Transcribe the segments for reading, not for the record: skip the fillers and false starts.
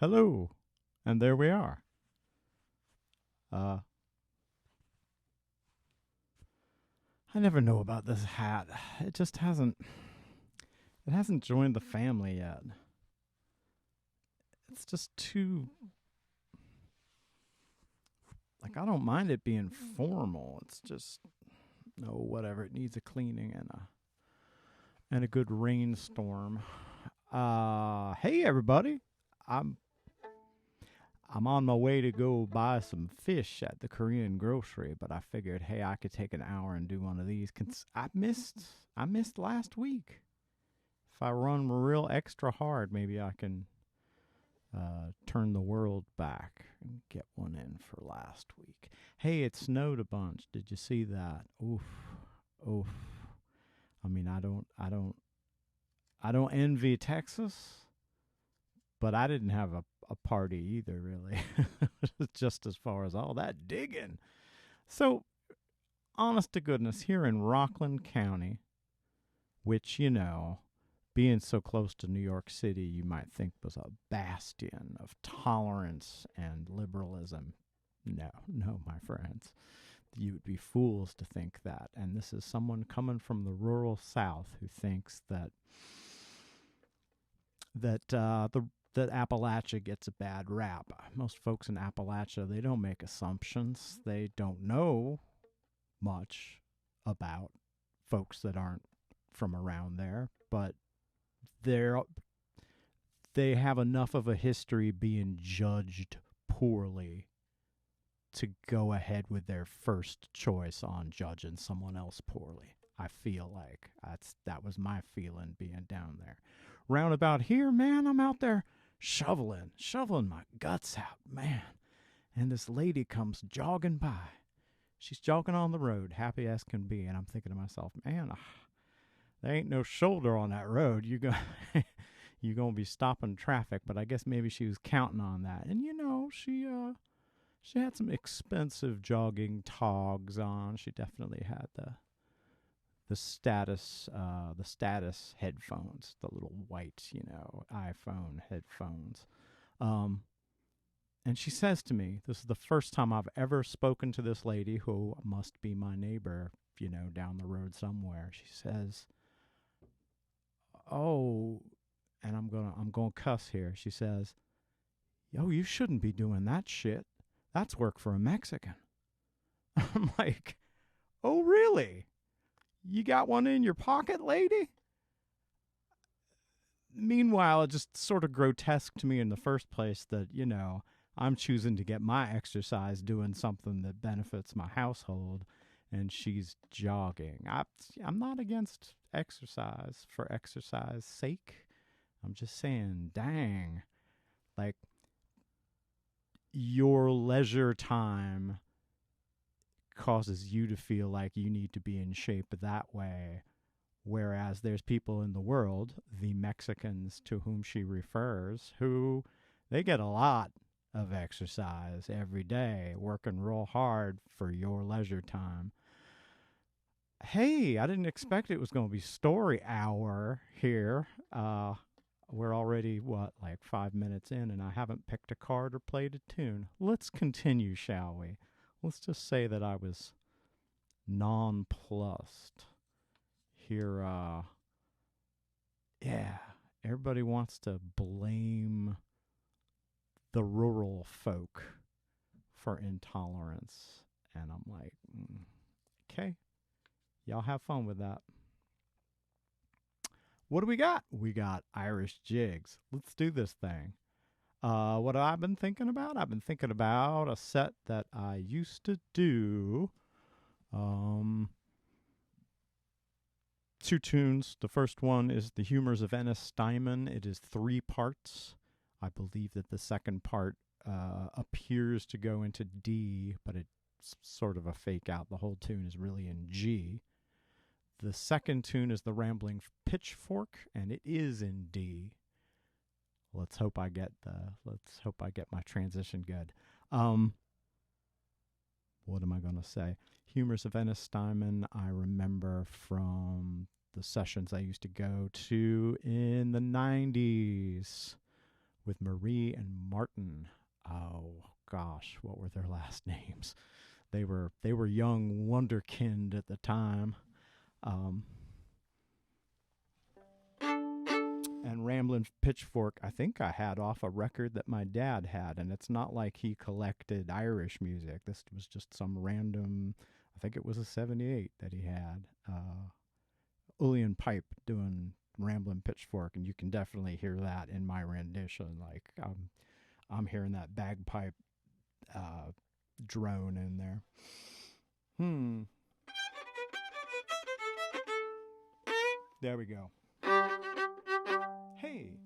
Hello. And there we are. Uh, I never know about this hat. It just hasn't. It hasn't joined the family yet. It's just too. Like I don't mind it being formal. It's just no whatever. It needs a cleaning and a good rainstorm. Hey everybody. I'm I'm on my way to go buy some fish at the Korean grocery, but I figured, hey, I could take an hour and do one of these. I missed last week. If I run real extra hard, maybe I can turn the world back and get one in for last week. Hey, it snowed a bunch. Did you see that? Oof, oof. I mean, I don't envy Texas, but I didn't have a party either, really. Just as far as all that digging. So, honest to goodness, here in Rockland County, which, being so close to New York City, you might think was a bastion of tolerance and liberalism. No, no, my friends. You would be fools to think that. And this is someone coming from the rural South who thinks that Appalachia gets a bad rap. Most folks in Appalachia, they don't make assumptions. They don't know much about folks that aren't from around there, but they're they have enough of a history being judged poorly to go ahead with their first choice on judging someone else poorly. I feel like that was my feeling being down there. Round about here, man, I'm out there shoveling my guts out, man. And this lady comes jogging by. She's jogging on the road, happy as can be, and I'm thinking to myself, man, there ain't no shoulder on that road. You're gonna be stopping traffic, but I guess maybe she was counting on that. And she had some expensive jogging togs on. She definitely had the status headphones, the little white, iPhone headphones. Um, and she says to me, this is the first time I've ever spoken to this lady who must be my neighbor, down the road somewhere. She says, "Oh," and I'm going to cuss here. She says, "Yo, you shouldn't be doing that shit. That's work for a Mexican." I'm like, "Oh, really? You got one in your pocket, lady?" Meanwhile, it just sort of grotesque to me in the first place that, I'm choosing to get my exercise doing something that benefits my household, and she's jogging. I'm not against exercise for exercise sake. I'm just saying, dang, like your leisure time causes you to feel like you need to be in shape that way. Whereas there's people in the world, the Mexicans to whom she refers, who they get a lot of exercise every day, working real hard for your leisure time. Hey, I didn't expect it was going to be story hour here. We're already, like 5 minutes in, and I haven't picked a card or played a tune. Let's continue, shall we? Let's just say that I was nonplussed. Here, yeah, everybody wants to blame the rural folk for intolerance. And I'm like, okay, y'all have fun with that. What do we got? We got Irish jigs. Let's do this thing. What have I been thinking about? I've been thinking about a set that I used to do. Two tunes. The first one is The Humors of Ennis Steinman. It is 3 parts. I believe that the second part appears to go into D, but it's sort of a fake out. The whole tune is really in G. The second tune is The Rambling Pitchfork, and it is in D. Let's hope I get my transition good. What am I going to say? Humors of Ennis Steinman, I remember from the sessions I used to go to in the 90s with Marie and Martin. Oh gosh, what were their last names? They were young wonderkind at the time. Um, and Ramblin' Pitchfork, I think I had off a record that my dad had, and it's not like he collected Irish music. This was just some random, I think it was a 78 that he had. Uilleann Pipe doing Ramblin' Pitchfork, and you can definitely hear that in my rendition. Like, I'm hearing that bagpipe drone in there. There we go. Hey.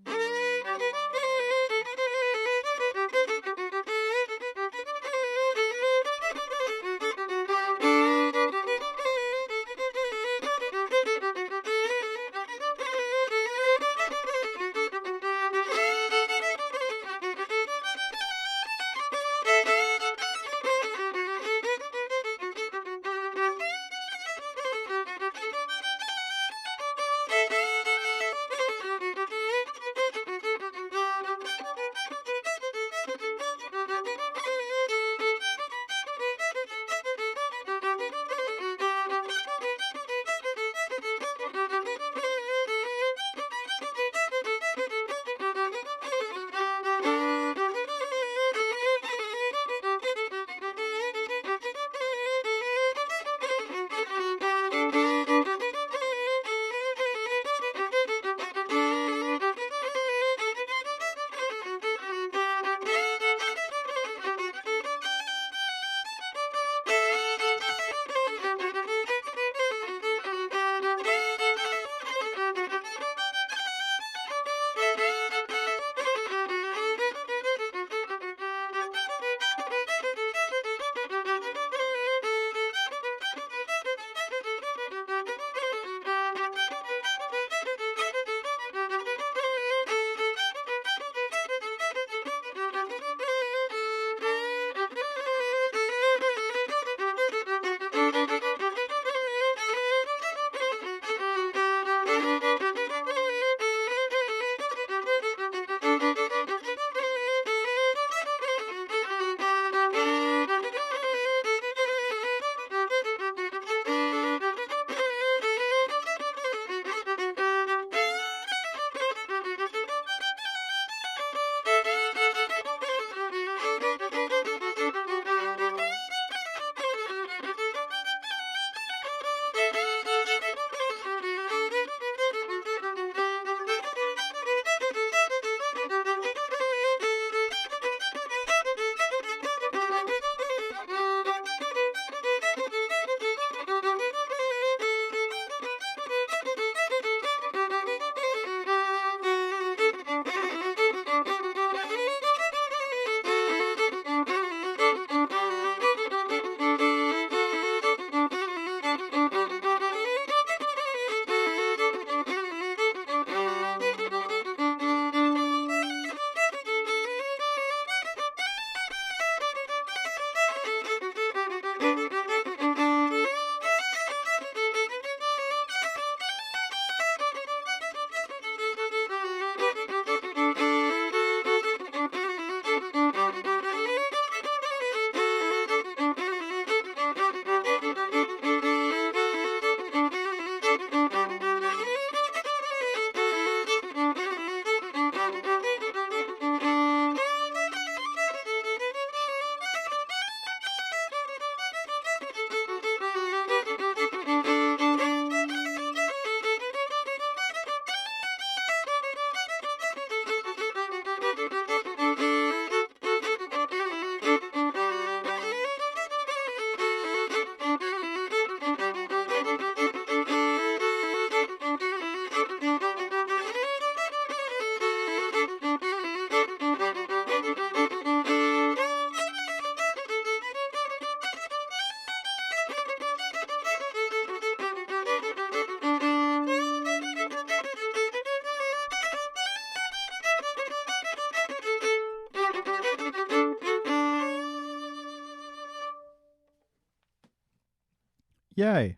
Yay.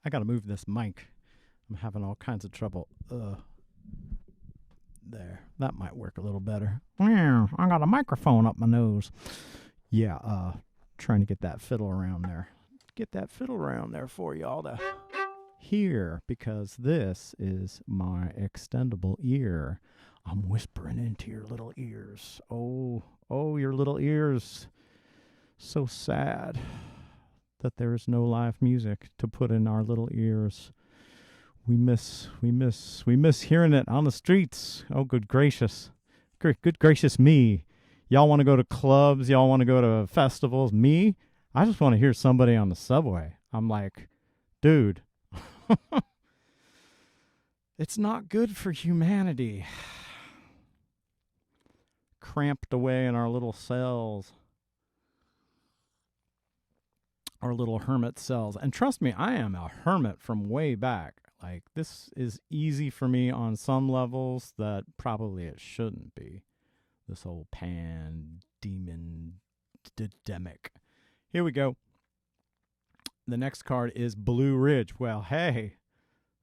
I gotta move this mic. I'm having all kinds of trouble. There. That might work a little better. Wow, I got a microphone up my nose. Yeah, trying to get that fiddle around there. Get that fiddle around there for y'all to hear, because this is my extendable ear. I'm whispering into your little ears. Oh, your little ears. So sad that there is no live music to put in our little ears. We miss hearing it on the streets. Oh, good gracious. Good gracious me. Y'all want to go to clubs? Y'all want to go to festivals? Me? I just want to hear somebody on the subway. I'm like, dude, it's not good for humanity. Cramped away in our little cells. Our little hermit cells. And trust me, I am a hermit from way back. Like, this is easy for me on some levels that probably it shouldn't be. This whole pandemic. Here we go. The next card is Blue Ridge. Well, hey,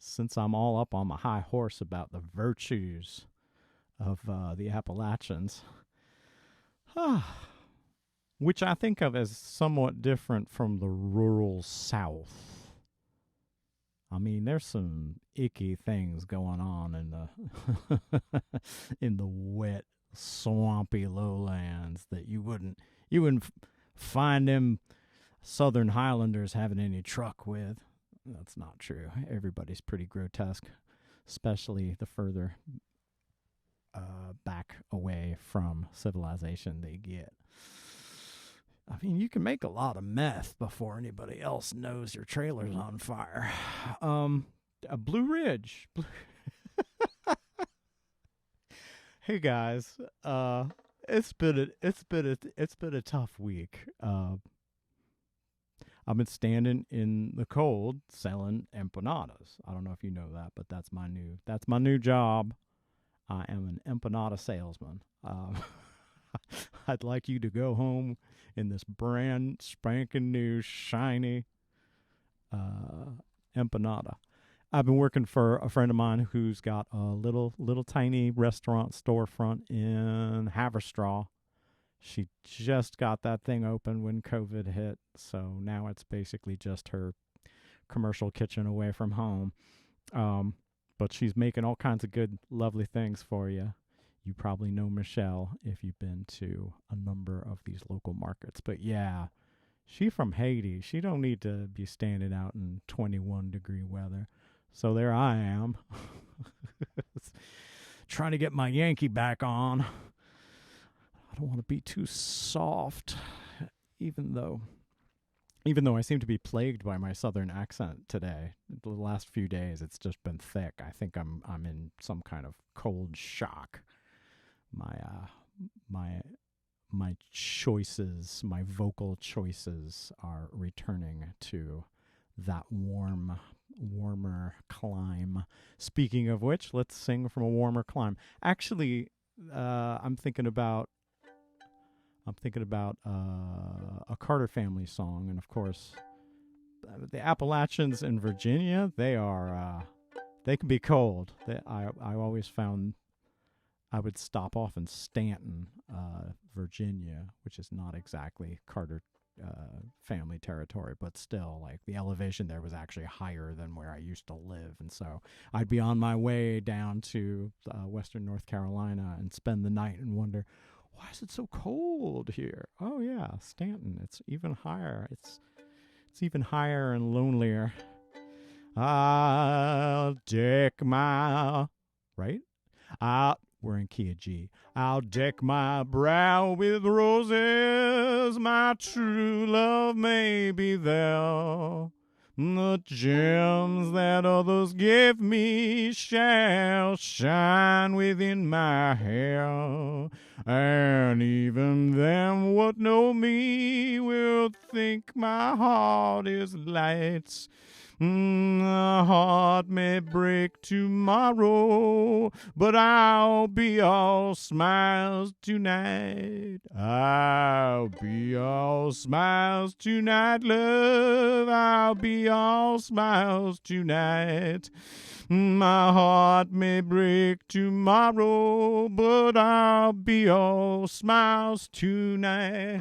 since I'm all up on my high horse about the virtues of the Appalachians, which I think of as somewhat different from the rural South. I mean, there's some icky things going on in the in the wet, swampy lowlands that you wouldn't find them Southern Highlanders having any truck with. That's not true. Everybody's pretty grotesque, especially the further back away from civilization they get. I mean, you can make a lot of meth before anybody else knows your trailer's on fire. A Blue Ridge. Hey guys, it's been a tough week. I've been standing in the cold selling empanadas. I don't know if you know that, but that's my new job. I am an empanada salesman. I'd like you to go home in this brand spanking new shiny empanada. I've been working for a friend of mine who's got a little tiny restaurant storefront in Haverstraw. She just got that thing open when COVID hit, so now it's basically just her commercial kitchen away from home. But she's making all kinds of good, lovely things for you. You probably know Michelle if you've been to a number of these local markets. But yeah, she from Haiti. She don't need to be standing out in 21-degree weather. So there I am, trying to get my Yankee back on. I don't want to be too soft, even though I seem to be plagued by my southern accent today. The last few days, it's just been thick. I think I'm in some kind of cold shock. My choices, my vocal choices are returning to that warmer clime. Speaking of which, let's sing from a warmer clime. Actually, I'm thinking about a Carter Family song, and of course, the Appalachians in Virginia. They can be cold. I always found I would stop off in Stanton, Virginia, which is not exactly Carter family territory, but still, like, the elevation there was actually higher than where I used to live, and so I'd be on my way down to western North Carolina and spend the night and wonder, why is it so cold here? Oh yeah, Stanton. It's even higher. It's even higher and lonelier. I'll deck my we're in key of G. I'll deck my brow with roses, my true love may be there. The gems that others give me shall shine within my hair, and even them what know me will think my heart is light. The heart may break tomorrow, but I'll be all smiles tonight. I'll be all smiles tonight, love. I'll be all smiles tonight. My heart may break tomorrow, but I'll be all smiles tonight.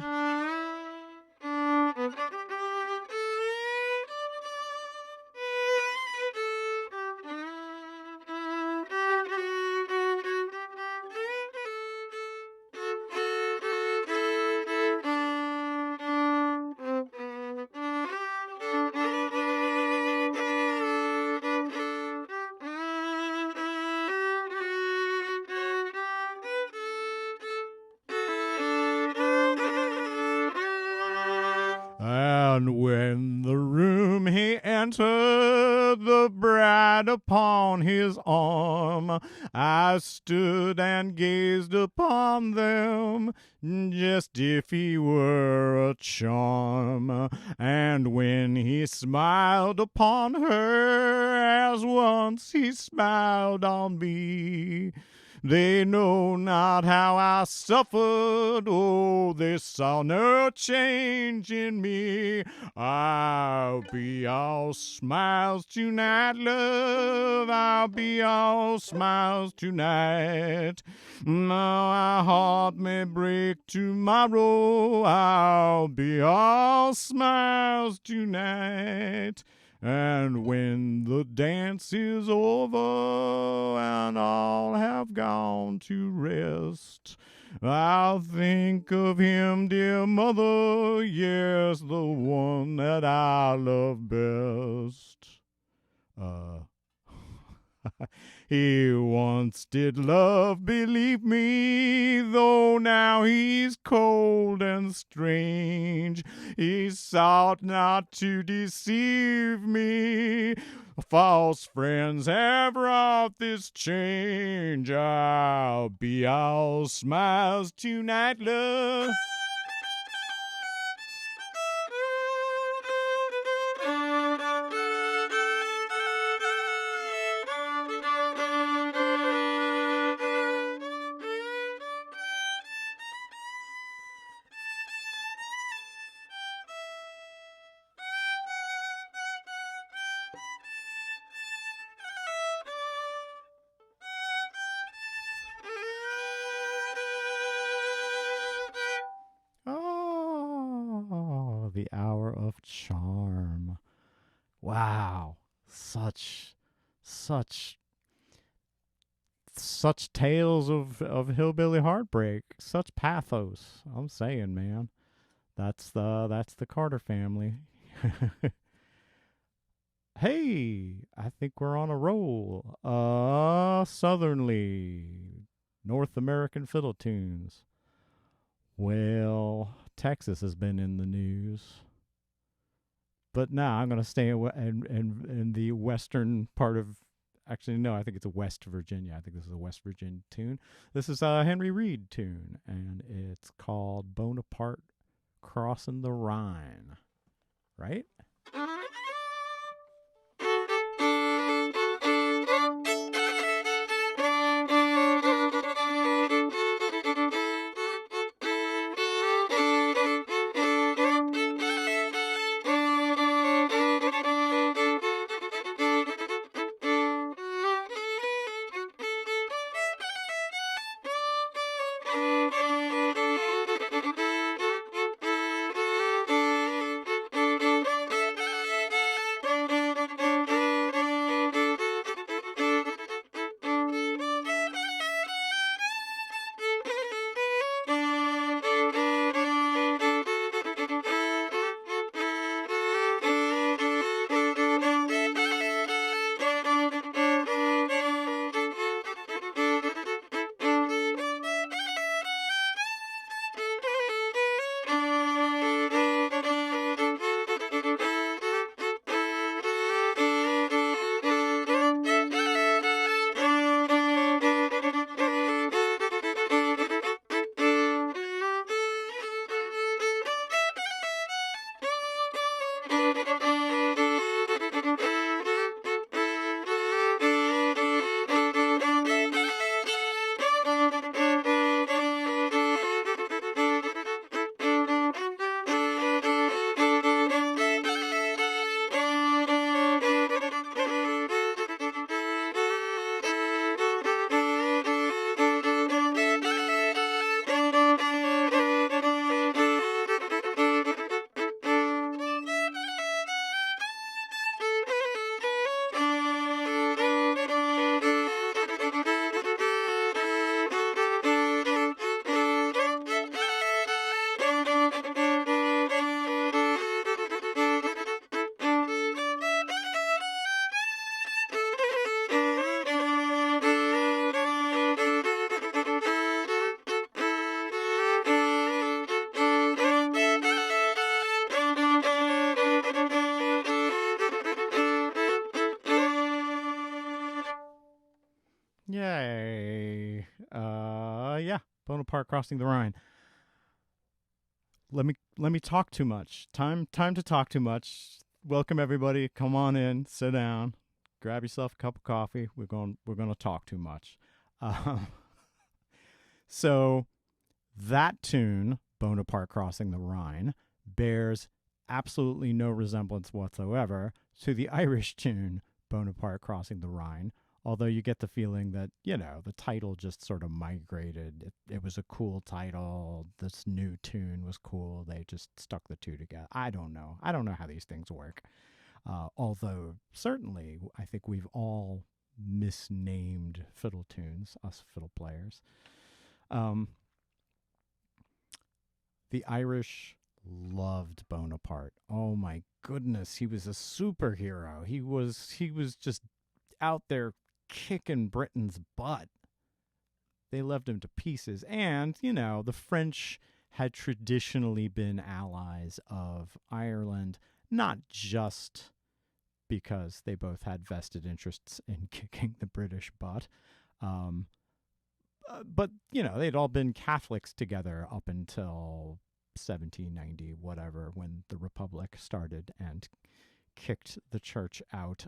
And when the room he entered, the bride upon his arm, I stood and gazed upon them, just if he were a charm. And when he smiled upon her, as once he smiled on me, they know not how I suffered, oh, they saw no change in me. I'll be all smiles tonight, love, I'll be all smiles tonight. My heart may break tomorrow, I'll be all smiles tonight. And when the dance is over and all have gone to rest, I'll think of him, dear mother, yes, the one that I love best. He once did love, believe me, though now he's cold and strange. He sought not to deceive me. False friends have wrought this change. I'll be all smiles tonight, love. Oh, the hour of charm. Wow. Such tales of hillbilly heartbreak. Such pathos. I'm saying, man. That's the Carter family. Hey, I think we're on a roll. Southernly North American fiddle tunes. Well, Texas has been in the news. But now I'm going to stay in the western part of. Actually, no, I think it's West Virginia. I think this is a West Virginia tune. This is a Henry Reed tune, and it's called Bonaparte Crossing the Rhine. Right? Yeah, Bonaparte crossing the Rhine. Let me talk too much. Time to talk too much. Welcome everybody. Come on in. Sit down. Grab yourself a cup of coffee. We're gonna talk too much. Um, so that tune, Bonaparte crossing the Rhine, bears absolutely no resemblance whatsoever to the Irish tune, Bonaparte crossing the Rhine. Although you get the feeling that, the title just sort of migrated. It was a cool title. This new tune was cool. They just stuck the two together. I don't know. I don't know how these things work. Although, certainly, I think we've all misnamed fiddle tunes, us fiddle players. The Irish loved Bonaparte. Oh my goodness, he was a superhero. He was just out there kicking Britain's butt. They loved him to pieces. And, the French had traditionally been allies of Ireland, not just because they both had vested interests in kicking the British butt, but, they'd all been Catholics together up until 1790, whatever, when the Republic started and kicked the church out.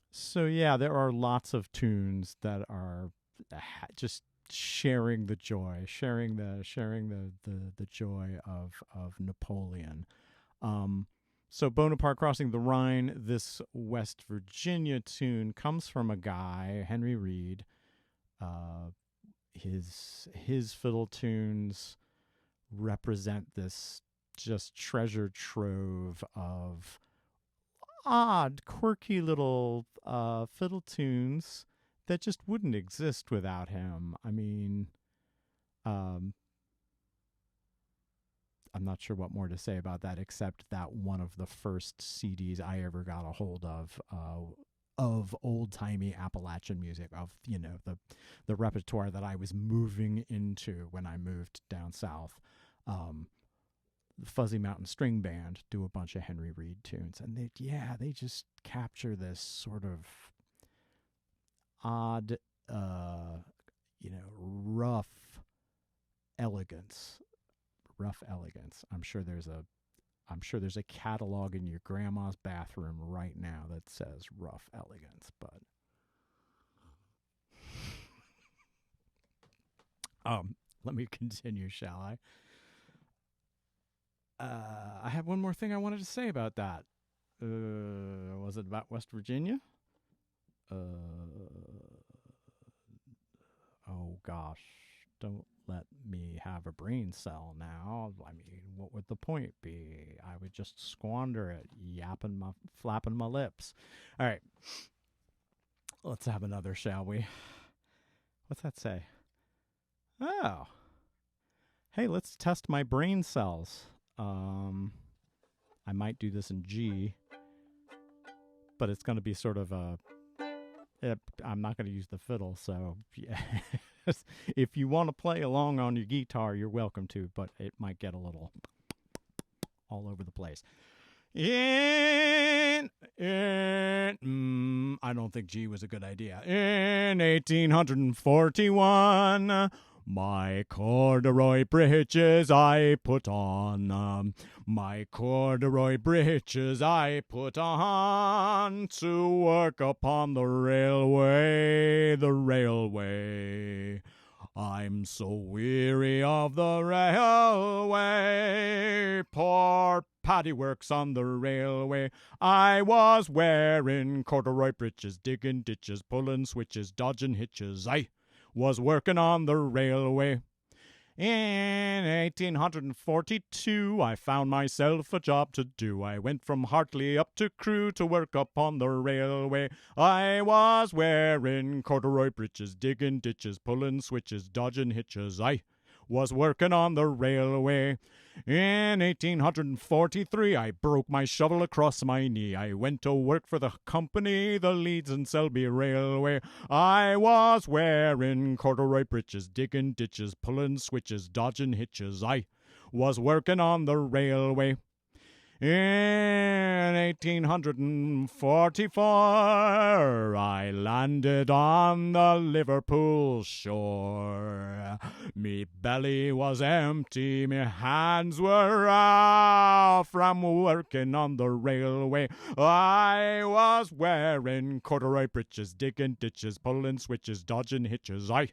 So yeah, there are lots of tunes that are just sharing the joy, sharing the joy of Napoleon. So Bonaparte crossing the Rhine, this West Virginia tune comes from a guy, Henry Reed. His fiddle tunes represent this just treasure trove of odd, quirky little fiddle tunes that just wouldn't exist without him. I mean, I'm not sure what more to say about that, except that one of the first CDs I ever got a hold of old-timey Appalachian music, of, the repertoire that I was moving into when I moved down south. The Fuzzy Mountain String Band do a bunch of Henry Reed tunes, and they just capture this sort of odd, rough elegance. I'm sure there's a catalog in your grandma's bathroom right now that says rough elegance, but let me continue, shall I? I have one more thing I wanted to say about that. Was it about West Virginia? Oh gosh, don't let me have a brain cell now. I mean, what would the point be? I would just squander it, flapping my lips. All right, let's have another, shall we? What's that say? Oh, hey, let's test my brain cells. I might do this in G, but it's going to be sort of I'm not going to use the fiddle, so yeah. If you want to play along on your guitar, you're welcome to, but it might get a little all over the place. I don't think G was a good idea. In 1841, my corduroy breeches I put on. My corduroy breeches I put on to work upon the railway, I'm so weary of the railway. Poor Paddy works on the railway. I was wearing corduroy breeches, digging ditches, pulling switches, dodging hitches. I was working on the railway. In 1842, I found myself a job to do. I went from Hartley up to Crewe to work upon the railway. I was wearing corduroy breeches, digging ditches, pulling switches, dodging hitches. I was working on the railway. In 1843, I broke my shovel across my knee. I went to work for the company, the Leeds and Selby Railway. I was wearing corduroy breeches, digging ditches, pulling switches, dodging hitches. I was working on the railway. In 1844, I landed on the Liverpool shore. Me belly was empty, me hands were raw from working on the railway. I was wearing corduroy breeches, digging ditches, pulling switches, dodging hitches. I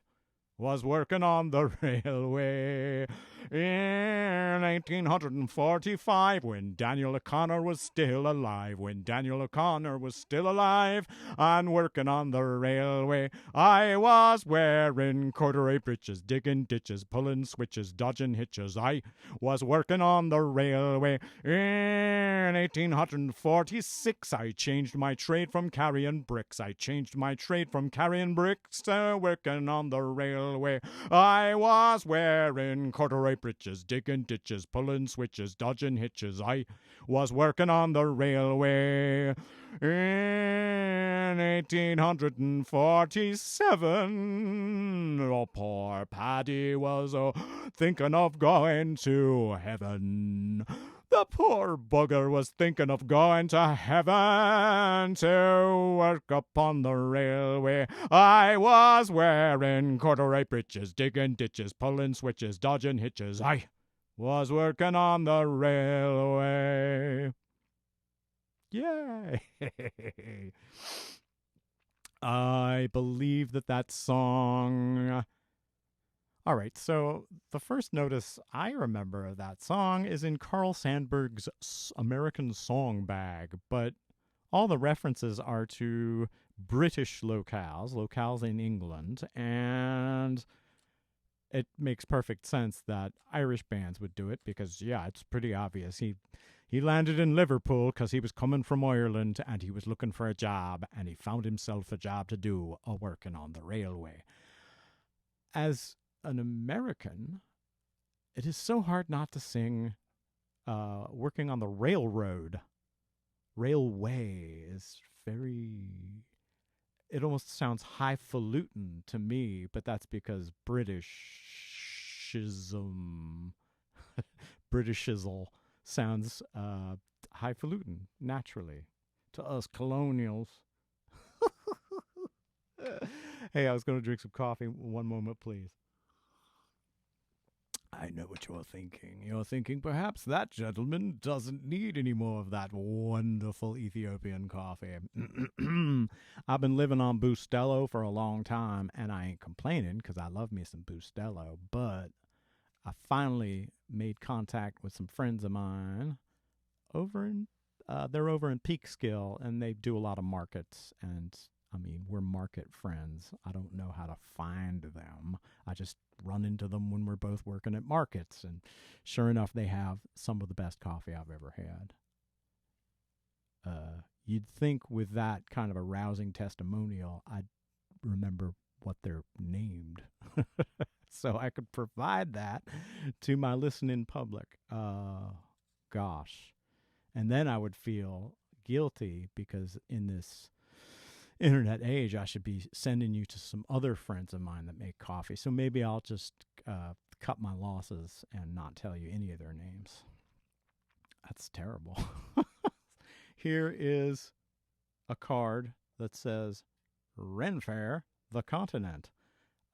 was working on the railway in 1845 when Daniel O'Connor was still alive. When Daniel O'Connor was still alive and working on the railway, I was wearing corduroy breeches, digging ditches, pulling switches, dodging hitches. I was working on the railway in 1846. I changed my trade from carrying bricks. I changed my trade from carrying bricks to working on the railway. I was wearing corduroy breeches, digging ditches, pulling switches, dodging hitches. I was working on the railway in 1847. Oh, poor Paddy was thinking of going to heaven. The poor bugger was thinking of going to heaven to work upon the railway. I was wearing corduroy breeches, digging ditches, pulling switches, dodging hitches. I was working on the railway. Yay! I believe that song. All right, so the first notice I remember of that song is in Carl Sandburg's American Song Bag, but all the references are to British locales in England, and it makes perfect sense that Irish bands would do it because, yeah, it's pretty obvious. He landed in Liverpool because he was coming from Ireland and he was looking for a job, and he found himself a job to do, working on the railway. As an American, it is so hard not to sing working on the railroad. Railway is it almost sounds highfalutin to me, but that's because Britishism sounds highfalutin naturally to us colonials. Hey, I was going to drink some coffee. One moment, please. I know what you're thinking. You're thinking perhaps that gentleman doesn't need any more of that wonderful Ethiopian coffee. I've been living on Bustelo for a long time, and I ain't complaining because I love me some Bustelo, but I finally made contact with some friends of mine they're over in Peekskill, and they do a lot of markets, and I mean, we're market friends. I don't know how to find them. I just run into them when we're both working at markets. And sure enough, they have some of the best coffee I've ever had. You'd think with that kind of a rousing testimonial, I'd remember what they're named. So I could provide that to my listening public. Gosh. And then I would feel guilty because in this internet age, I should be sending you to some other friends of mine that make coffee. So maybe I'll just cut my losses and not tell you any of their names. That's terrible. Here is a card that says Ren Fair, the Continent.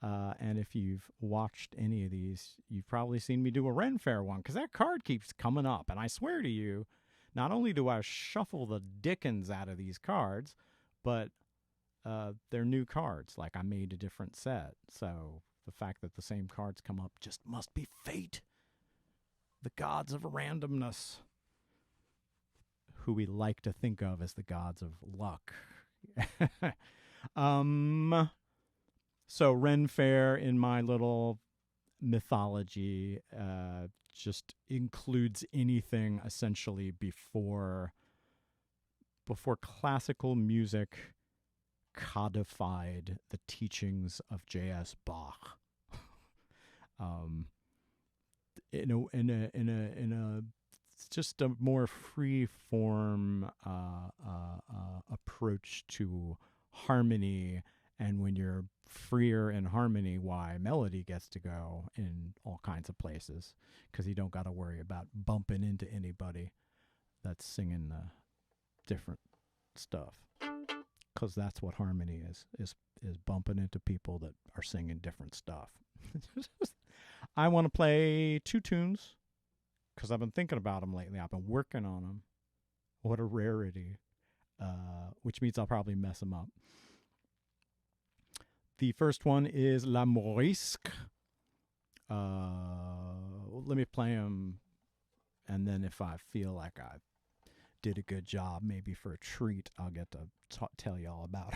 And if you've watched any of these, you've probably seen me do a Ren Fair one because that card keeps coming up. And I swear to you, not only do I shuffle the dickens out of these cards, but they're new cards. Like I made a different set. So the fact that the same cards come up just must be fate. The gods of randomness, who we like to think of as the gods of luck. So Ren Fair in my little mythology just includes anything essentially before classical music codified the teachings of J.S. Bach. In a just a more free form approach to harmony, and when you're freer in harmony, why melody gets to go in all kinds of places because you don't got to worry about bumping into anybody. that's singing different stuff, because that's what harmony is bumping into people that are singing different stuff. I want to play two tunes because I've been thinking about them lately. I've been working on them. What a rarity, which means I'll probably mess them up. The first one is La Morisque. Let me play them, and then if I feel like I did a good job, maybe for a treat, I'll get to tell you all about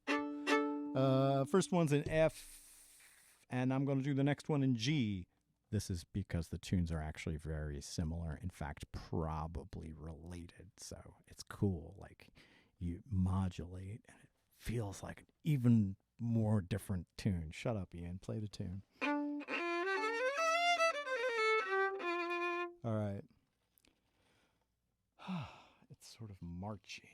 them. First one's in F, and I'm going to do the next one in G. This is because the tunes are actually very similar. In fact, probably related. So it's cool. Like, you modulate, and it feels like an even more different tune. Shut up, Ian. Play the tune. All right. It's sort of marchy.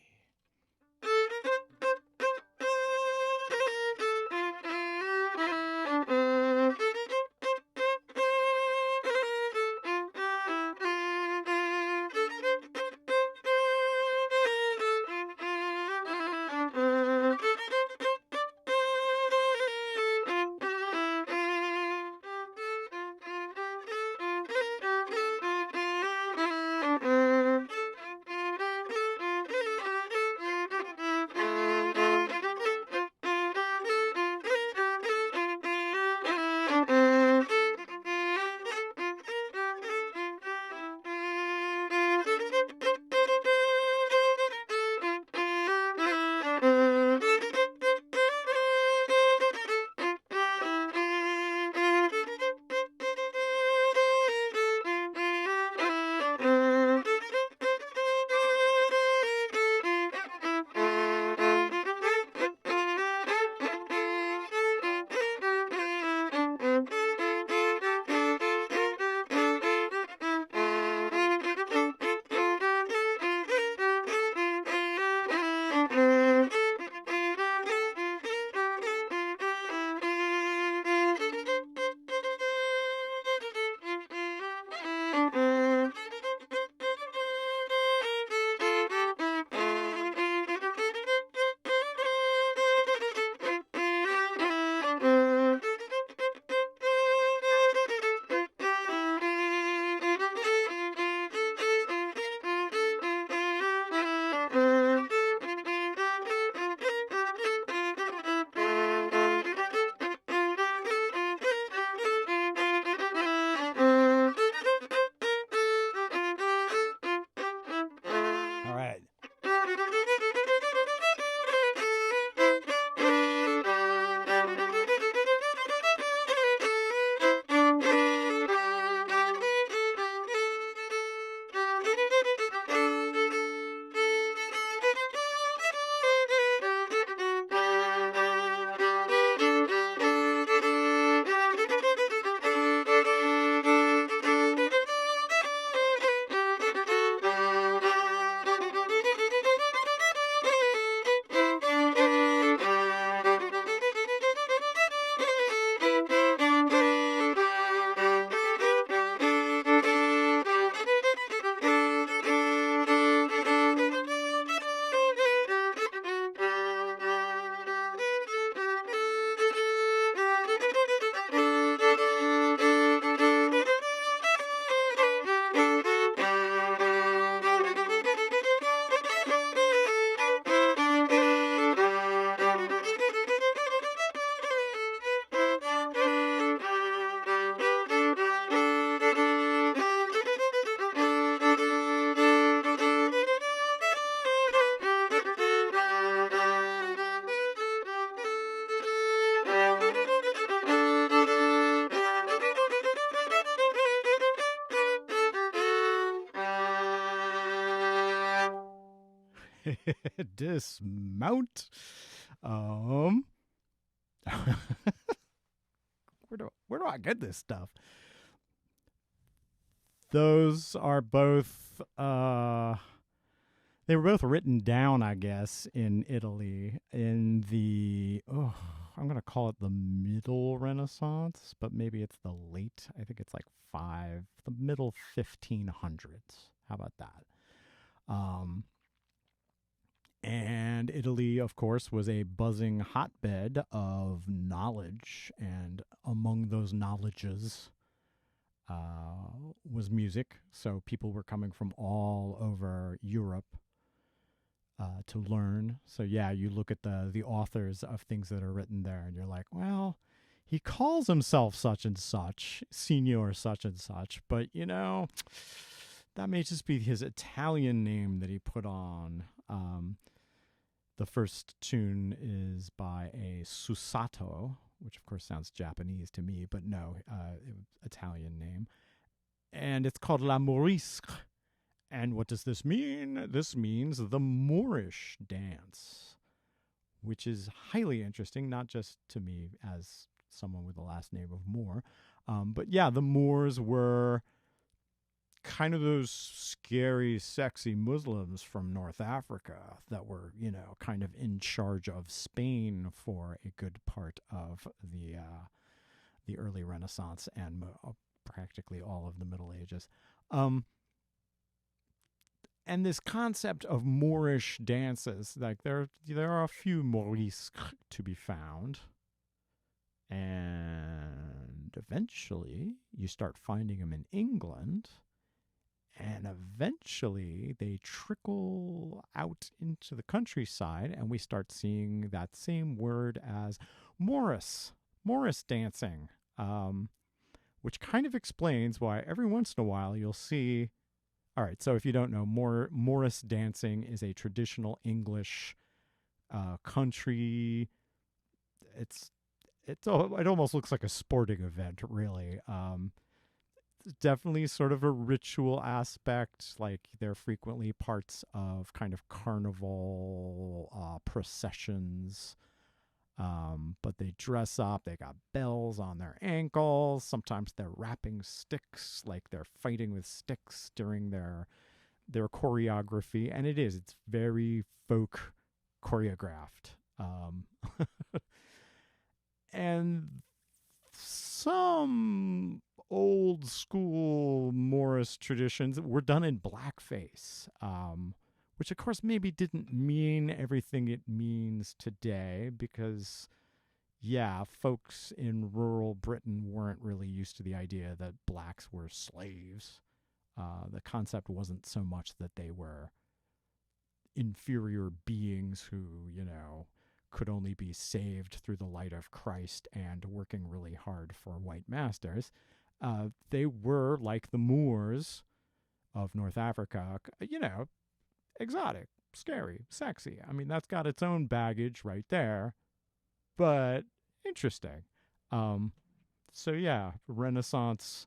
Dismount. Where do I get this stuff? Those are both they were both written down, I guess, in Italy in the I'm going to call it the middle Renaissance, but maybe it's the late, I think it's like the middle 1500s. How about that? Um, and Italy, of course, was a buzzing hotbed of knowledge. And among those knowledges was music. So people were coming from all over Europe to learn. So yeah, you look at the authors of things that are written there, and you're like, well, he calls himself such and such, Signor such and such, but that may just be his Italian name that he put on. The first tune is by a Susato, which of course sounds Japanese to me, but no, Italian name. And it's called La Mourisque. And what does this mean? This means the Moorish dance, which is highly interesting, not just to me as someone with the last name of Moore, but yeah, the Moors were kind of those scary, sexy Muslims from North Africa that were, kind of in charge of Spain for a good part of the early Renaissance and practically all of the Middle Ages. And this concept of Moorish dances, like there are a few Morisques to be found. And eventually you start finding them in England. And eventually they trickle out into the countryside, and we start seeing that same word as Morris dancing, which kind of explains why every once in a while you'll see. All right, so if you don't know, Morris dancing is a traditional English country. It almost looks like a sporting event, really. Definitely sort of a ritual aspect. Like they're frequently parts of kind of carnival processions. But they dress up. They got bells on their ankles. Sometimes they're wrapping sticks, like they're fighting with sticks during their choreography. And it's very folk choreographed. And some old school Morris traditions were done in blackface, which of course maybe didn't mean everything it means today, because folks in rural Britain weren't really used to the idea that blacks were slaves. The concept wasn't so much that they were inferior beings who, could only be saved through the light of Christ and working really hard for white masters. They were like the Moors of North Africa, exotic, scary, sexy. I mean, that's got its own baggage right there, but interesting. So yeah, Renaissance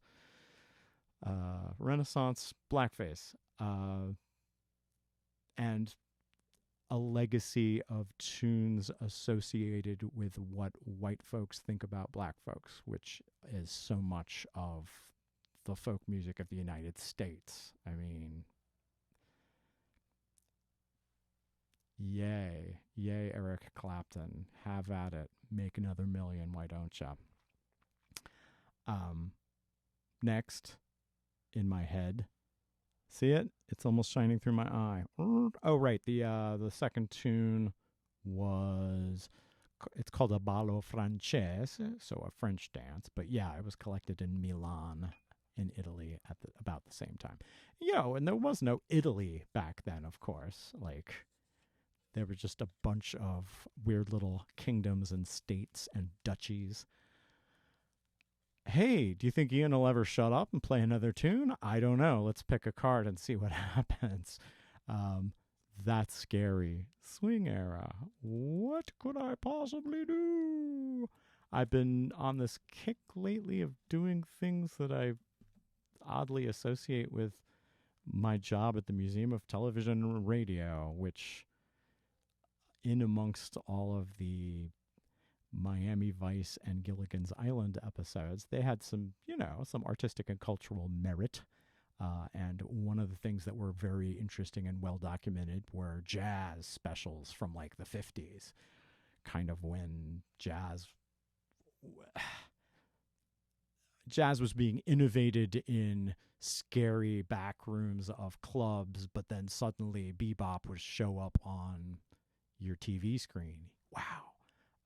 blackface, and a legacy of tunes associated with what white folks think about black folks, which is so much of the folk music of the United States. I mean, yay, Eric Clapton, have at it, make another million, why don't ya? Next, in my head, see it? It's almost shining through my eye. Oh, right. The second tune it's called a ballo francese, so a French dance. But yeah, it was collected in Milan in Italy at about the same time. And there was no Italy back then, of course. Like, there were just a bunch of weird little kingdoms and states and duchies. Hey, do you think Ian will ever shut up and play another tune? I don't know. Let's pick a card and see what happens. That's scary. Swing era. What could I possibly do? I've been on this kick lately of doing things that I oddly associate with my job at the Museum of Television and Radio, which, in amongst all of the Miami Vice and Gilligan's Island episodes, they had some artistic and cultural merit. And one of the things that were very interesting and well documented were jazz specials from like the 50s, kind of when jazz jazz was being innovated in scary back rooms of clubs, but then suddenly bebop would show up on your TV screen. Wow.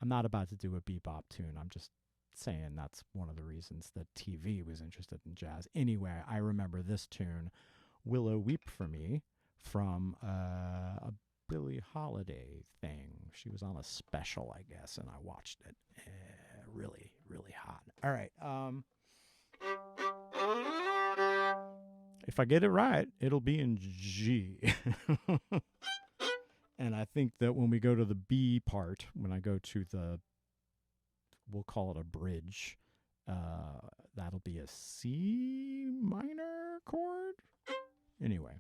I'm not about to do a bebop tune. I'm just saying that's one of the reasons that TV was interested in jazz. Anyway, I remember this tune, Willow Weep for Me, from a Billie Holiday thing. She was on a special, I guess, and I watched it. Really, really hot. All right. If I get it right, it'll be in G. And I think that when we go to the B part, when I go to the, we'll call it a bridge, that'll be a C minor chord. Anyway.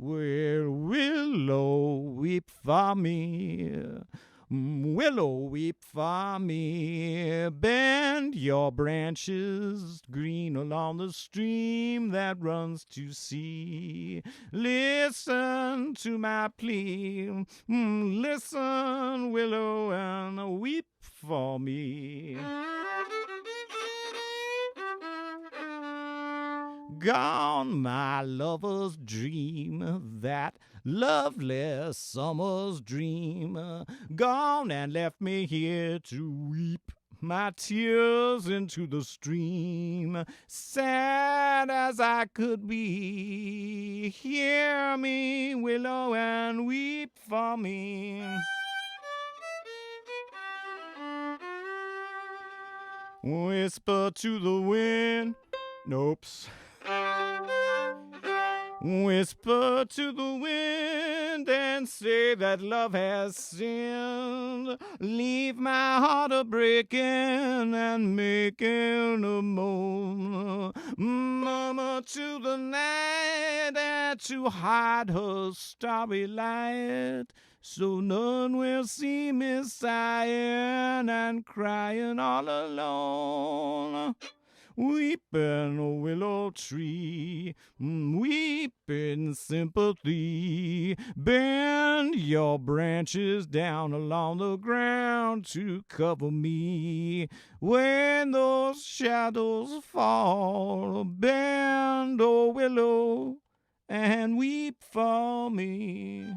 Well, willow, weep for me. Willow, weep for me. Bend your branches green along the stream that runs to sea. Listen to my plea. Listen, willow, and weep for me. Gone my lover's dream, that lovely summer's dream. Gone and left me here to weep my tears into the stream. Sad as I could be, hear me, willow, and weep for me. Whisper to the wind. Nopes. Whisper to the wind and say that love has sinned. Leave my heart a-breaking and making a moan. Murmur to the night and to hide her starry light, so none will see me sighing and crying all alone. Weeping willow tree, weep in sympathy. Bend your branches down along the ground to cover me. When those shadows fall, bend, oh willow, and weep for me.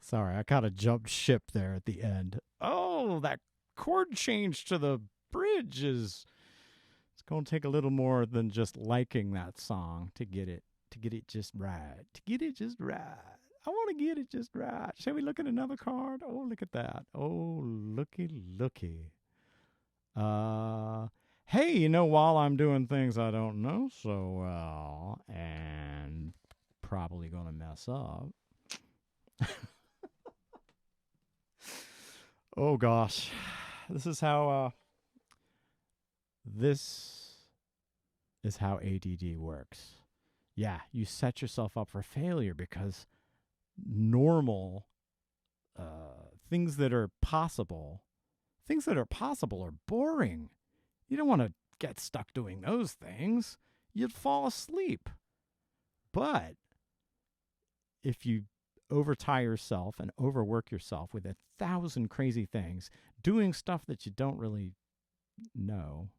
Sorry, I kind of jumped ship there at the end. Oh, that chord change to the bridge is, it's going to take a little more than just liking that song to get it just right. To get it just right. I want to get it just right. Shall we look at another card? Oh, look at that. Oh, looky. Hey, while I'm doing things I don't know so well and probably going to mess up. Oh gosh, this is how ADD works. Yeah, you set yourself up for failure because normal things that are possible are boring. You don't want to get stuck doing those things. You'd fall asleep. But if you overtie yourself and overwork yourself with 1,000 crazy things, doing stuff that you don't really know,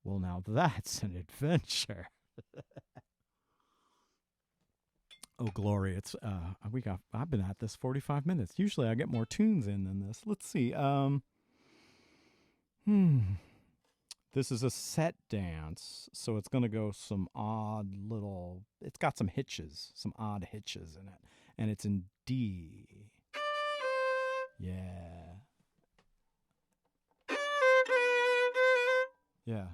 well, now that's an adventure. Oh, glory. I've been at this 45 minutes. Usually I get more tunes in than this. Let's see. This is a set dance, so it's going to go some odd little, it's got some hitches, some odd hitches in it. And it's in D. Yeah. Yeah.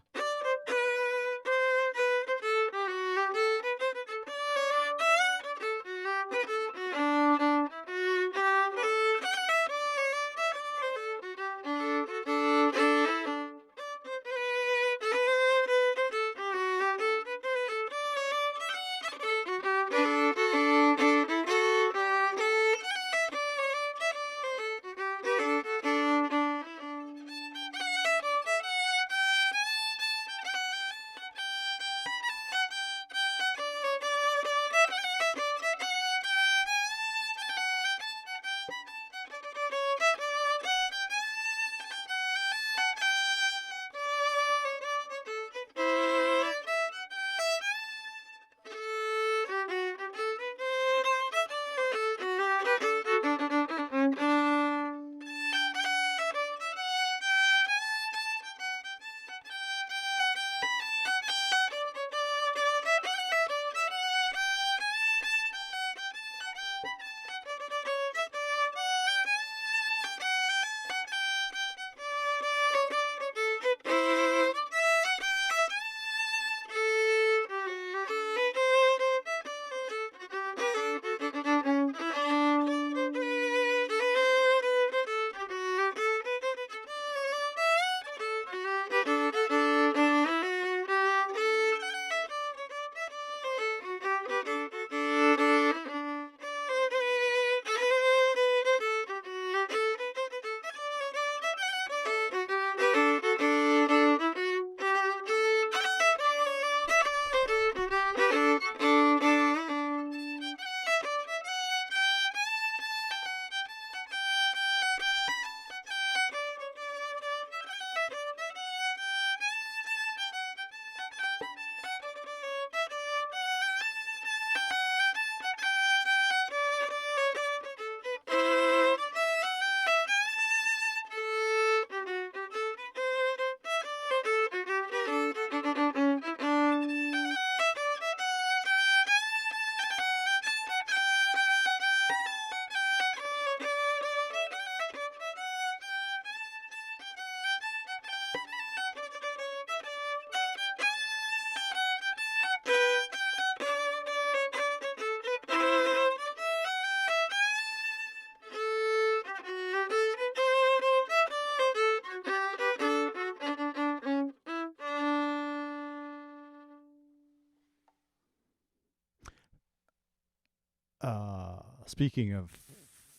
Speaking of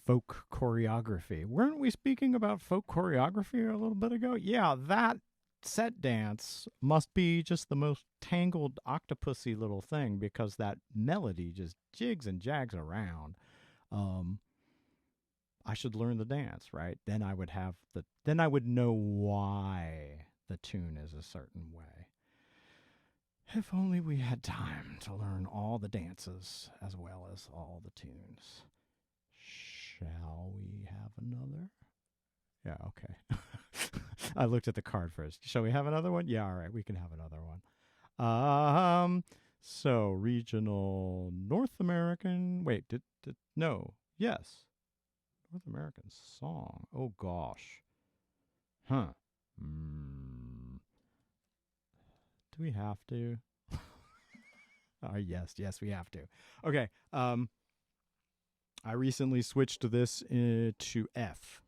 folk choreography, weren't we speaking about folk choreography a little bit ago? Yeah, that set dance must be just the most tangled octopusy little thing because that melody just jigs and jags around. Um, I should learn the dance, right? Then I would know why the tune is a certain way. If only we had time to learn all the dances as well as all the tunes. Shall we have another? Yeah, okay. I looked at the card first. Shall we have another one? Yeah, all right, we can have another one. So regional North American. Wait, no? Yes, North American song. Oh gosh, huh? Do we have to? Yes, we have to. Okay. I recently switched this to F,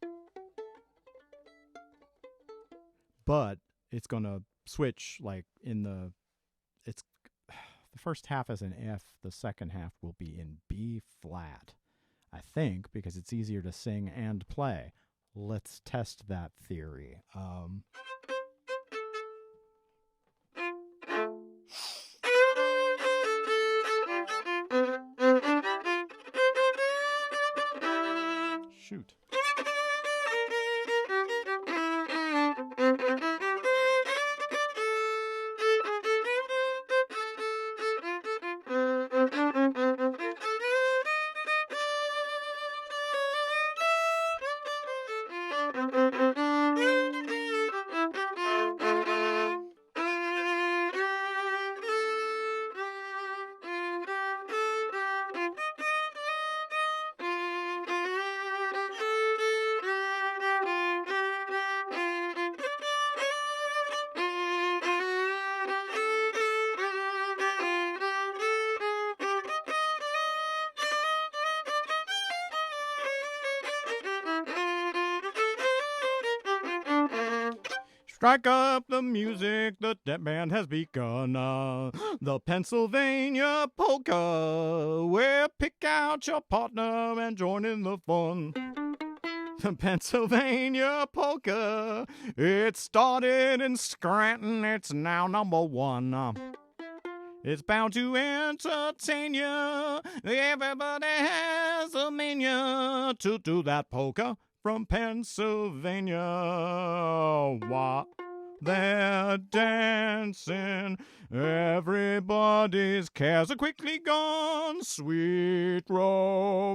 but it's gonna switch like it's the first half is an F, the second half will be in B flat. I think because it's easier to sing and play. Let's test that theory. Shoot. Strike up the music, the dead band has begun. The Pennsylvania polka, where pick out your partner and join in the fun. The Pennsylvania polka, it started in Scranton, it's now number one. It's bound to entertain you. Everybody has a mania to do that polka from Pennsylvania. While they're dancing, everybody's cares are quickly gone. Sweet romancing,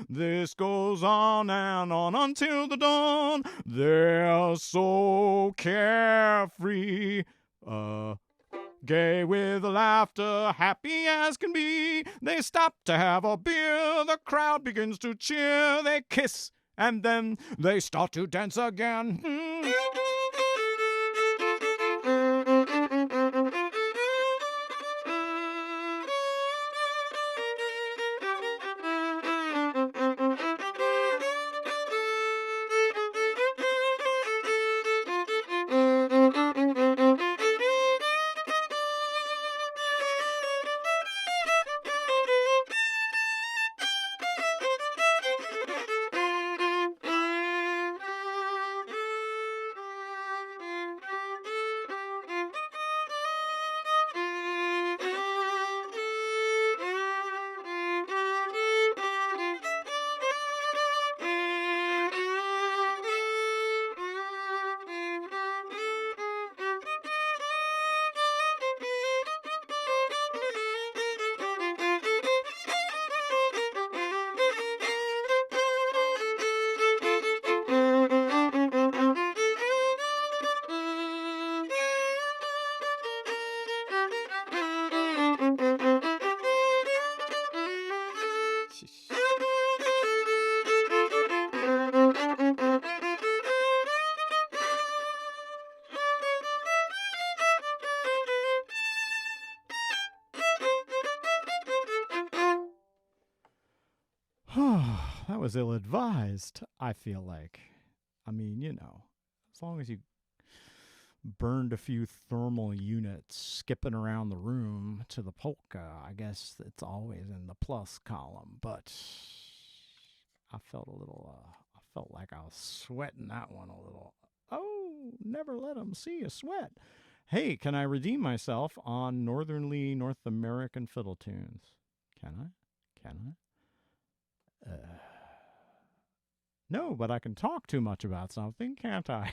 this goes on and on until the dawn. They're so carefree, gay with laughter, happy as can be. They stop to have a beer, the crowd begins to cheer. They kiss, and then they start to dance again. That was ill-advised, I feel like. I mean, you know, as long as you burned a few thermal units skipping around the room to the polka, I guess it's always in the plus column. But I felt I felt like I was sweating that one a little. Oh, never let them see you sweat. Hey, can I redeem myself on Northernly North American fiddle tunes? Can I? Can I? No, but I can talk too much about something, can't I?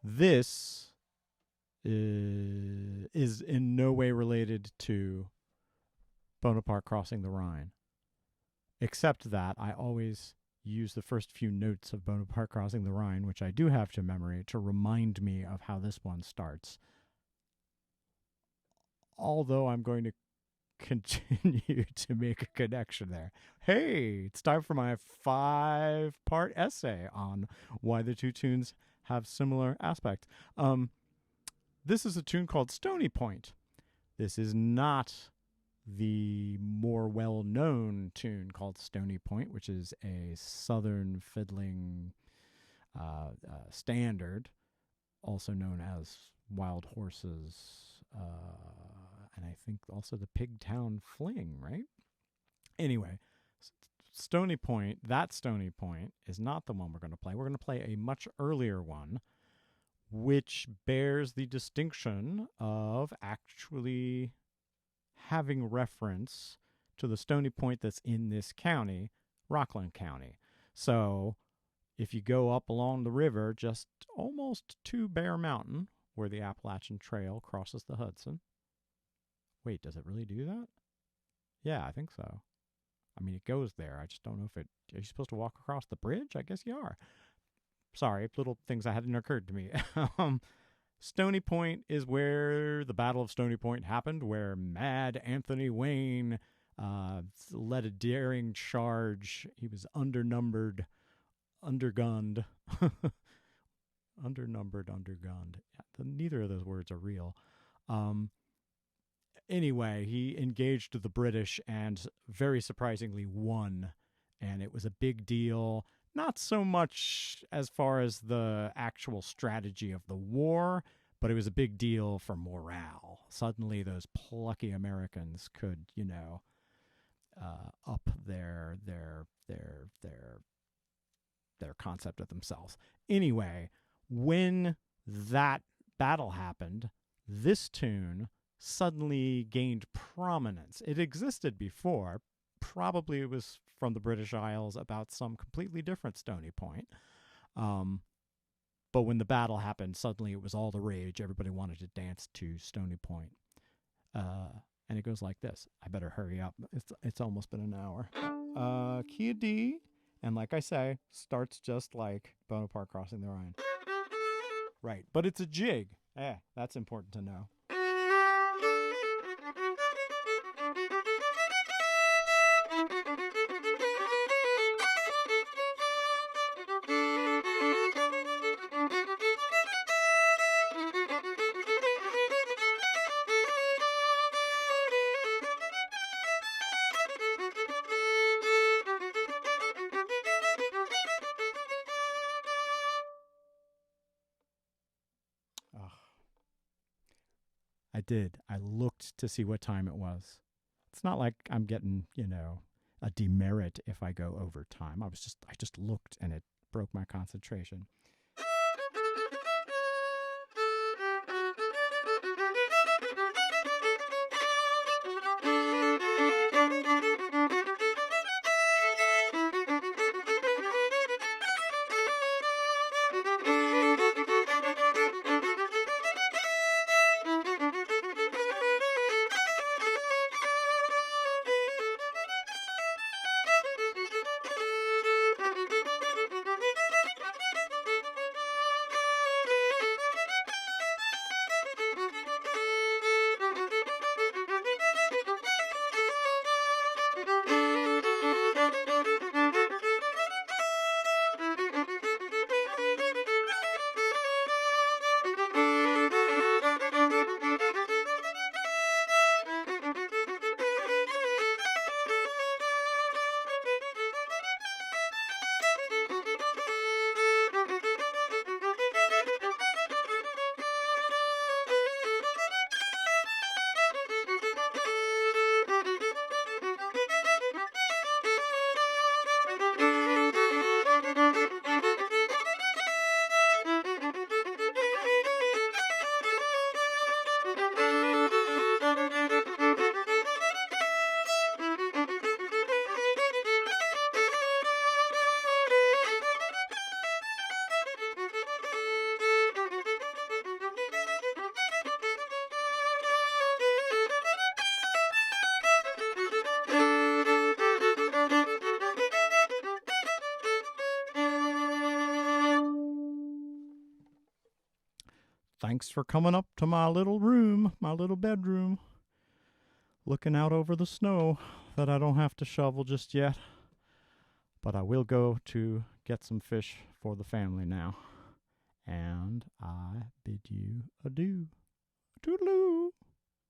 This is in no way related to Bonaparte crossing the Rhine, except that I always use the first few notes of Bonaparte crossing the Rhine, which I do have to memory, to remind me of how this one starts. Although I'm going to continue to make a connection there. Hey, it's time for my 5-part essay on why the two tunes have similar aspects. This is a tune called Stony Point. This is not the more well-known tune called Stony Point, which is a southern fiddling standard, also known as Wild Horses, and I think also the Pigtown Fling, right? Anyway, Stony Point, that Stony Point is not the one we're going to play. We're going to play a much earlier one, which bears the distinction of actually having reference to the Stony Point that's in this county, Rockland County. So if you go up along the river, just almost to Bear Mountain, where the Appalachian Trail crosses the Hudson. Wait, does it really do that? Yeah, I think so. I mean, it goes there. I just don't know if it... Are you supposed to walk across the bridge? I guess you are. Sorry, little things that hadn't occurred to me. Stony Point is where the Battle of Stony Point happened, where Mad Anthony Wayne led a daring charge. He was undergunned. Undergunned. Neither of those words are real. Anyway, he engaged the British and very surprisingly won. And it was a big deal. Not so much as far as the actual strategy of the war, but it was a big deal for morale. Suddenly those plucky Americans could, up their concept of themselves. Anyway, when that battle happened, this tune suddenly gained prominence. It existed before. Probably it was from the British Isles about some completely different Stony Point. But when the battle happened, suddenly it was all the rage. Everybody wanted to dance to Stony Point. And it goes like this. I better hurry up. It's almost been an hour. Key of D. And like I say, starts just like Bonaparte crossing the Rhine. Right. But it's a jig. That's important to know. I did. I looked to see what time it was. It's not like I'm getting, a demerit if I go over time. I just looked and it broke my concentration. Thanks for coming up to my little room, my little bedroom, looking out over the snow that I don't have to shovel just yet. But I will go to get some fish for the family now. And I bid you adieu. Toodaloo.